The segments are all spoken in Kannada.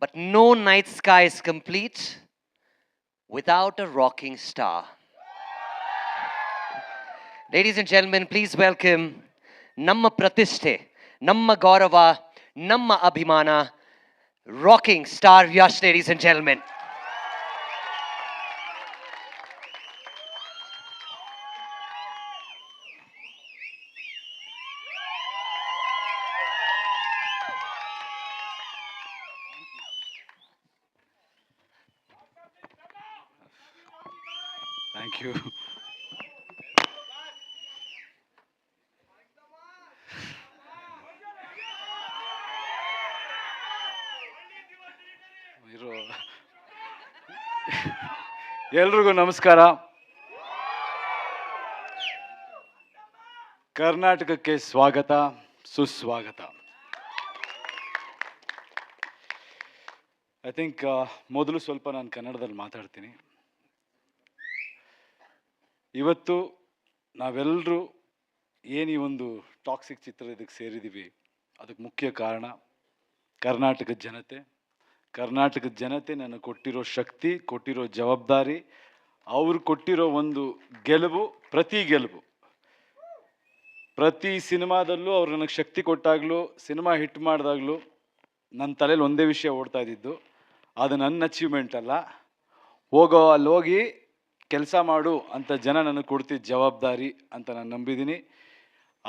But no night sky is complete without a rocking star. Ladies and gentlemen, please welcome Namma Pratishte, Namma Gaurava, Namma Abhimana, rocking star Yash, ladies and gentlemen. Thank you. ಎಲ್ರಿಗೂ ನಮಸ್ಕಾರ. ಕರ್ನಾಟಕಕ್ಕೆ ಸ್ವಾಗತ, ಸುಸ್ವಾಗತ. ಐ ಥಿಂಕ್ ಮೊದಲು ಸ್ವಲ್ಪ ನಾನು ಕನ್ನಡದಲ್ಲಿ ಮಾತಾಡ್ತೀನಿ. ಇವತ್ತು ನಾವೆಲ್ಲರೂ ಏನು ಈ ಒಂದು ಟಾಕ್ಸಿಕ್ ಚಿತ್ರ ಇದಕ್ಕೆ ಸೇರಿದ್ದೀವಿ, ಅದಕ್ಕೆ ಮುಖ್ಯ ಕಾರಣ ಕರ್ನಾಟಕದ ಜನತೆ. ಕರ್ನಾಟಕದ ಜನತೆ ನನಗೆ ಕೊಟ್ಟಿರೋ ಶಕ್ತಿ, ಕೊಟ್ಟಿರೋ ಜವಾಬ್ದಾರಿ, ಅವ್ರು ಕೊಟ್ಟಿರೋ ಒಂದು ಗೆಲುವು, ಪ್ರತಿ ಸಿನಿಮಾದಲ್ಲೂ ಅವ್ರು ನನಗೆ ಶಕ್ತಿ ಕೊಟ್ಟಾಗಲೂ, ಸಿನಿಮಾ ಹಿಟ್ ಮಾಡಿದಾಗಲೂ ನನ್ನ ತಲೆಯಲ್ಲಿ ಒಂದೇ ವಿಷಯ ಓಡ್ತಾ ಇದ್ದಿದ್ದು, ಅದು ನನ್ನ ಅಚೀವ್ಮೆಂಟ್ ಅಲ್ಲ, ಅಲ್ಲಿ ಹೋಗಿ ಕೆಲಸ ಮಾಡು ಅಂತ ಜನ ನನಗೆ ಕೊಡ್ತಿದ್ದ ಜವಾಬ್ದಾರಿ ಅಂತ ನಾನು ನಂಬಿದ್ದೀನಿ.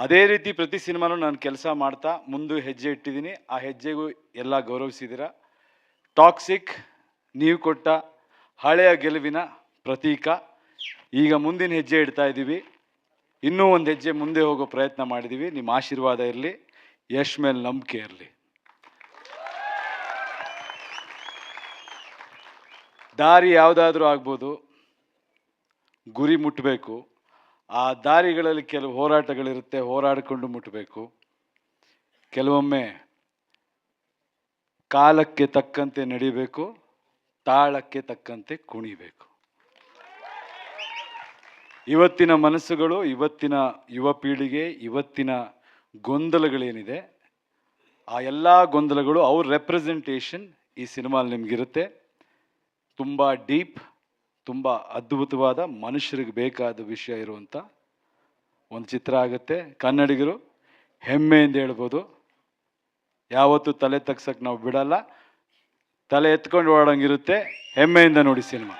ಅದೇ ರೀತಿ ಪ್ರತಿ ಸಿನಿಮಾನೂ ನಾನು ಕೆಲಸ ಮಾಡ್ತಾ ಮುಂದೆ ಹೆಜ್ಜೆ ಇಟ್ಟಿದ್ದೀನಿ. ಆ ಹೆಜ್ಜೆಗೂ ಎಲ್ಲ ಗೌರವಿಸಿದ್ದೀರ. ಟಾಕ್ಸಿಕ್ ನೀವು ಕೊಟ್ಟ ಹಳೆಯ ಗೆಲುವಿನ ಪ್ರತೀಕ. ಈಗ ಮುಂದಿನ ಹೆಜ್ಜೆ ಇಡ್ತಾ ಇದ್ದೀವಿ. ಇನ್ನೂ ಒಂದು ಹೆಜ್ಜೆ ಮುಂದೆ ಹೋಗೋ ಪ್ರಯತ್ನ ಮಾಡಿದ್ದೀವಿ. ನಿಮ್ಮ ಆಶೀರ್ವಾದ ಇರಲಿ, ಯಶ್ ಮೇಲೆ ನಂಬಿಕೆ ಇರಲಿ. ದಾರಿ ಯಾವುದಾದ್ರೂ ಆಗ್ಬೋದು, ಗುರಿ ಮುಟ್ಟಬೇಕು. ಆ ದಾರಿಗಳಲ್ಲಿ ಕೆಲವು ಹೋರಾಟಗಳಿರುತ್ತೆ, ಹೋರಾಡಿಕೊಂಡು ಮುಟ್ಟಬೇಕು. ಕೆಲವೊಮ್ಮೆ ಕಾಲಕ್ಕೆ ತಕ್ಕಂತೆ ನಡಿಬೇಕು, ತಾಳಕ್ಕೆ ತಕ್ಕಂತೆ ಕುಣಿಬೇಕು. ಇವತ್ತಿನ ಮನಸ್ಸುಗಳು, ಇವತ್ತಿನ ಯುವ ಪೀಳಿಗೆ, ಇವತ್ತಿನ ಗೊಂದಲಗಳೇನಿದೆ, ಆ ಎಲ್ಲ ಗೊಂದಲಗಳು ಅವ್ರ ರೆಪ್ರೆಸೆಂಟೇಷನ್ ಈ ಸಿನಿಮಾಲ್ಲಿ ನಿಮಗಿರುತ್ತೆ. ತುಂಬ ಡೀಪ್, ತುಂಬ ಅದ್ಭುತವಾದ, ಮನುಷ್ಯರಿಗೆ ಬೇಕಾದ ವಿಷಯ ಇರುವಂಥ ಒಂದು ಚಿತ್ರ ಆಗುತ್ತೆ. ಕನ್ನಡಿಗರು ಹೆಮ್ಮೆಯಿಂದ ಹೇಳ್ಬೋದು, ಯಾವತ್ತೂ ತಲೆ ತಗ್ಸಕ್ಕೆ ನಾವು ಬಿಡಲ್ಲ. ತಲೆ ಎತ್ಕೊಂಡು ಓಡಂಗಿರುತ್ತೆ. ಹೆಮ್ಮೆಯಿಂದ ನೋಡಿ ಸಿನಿಮಾ.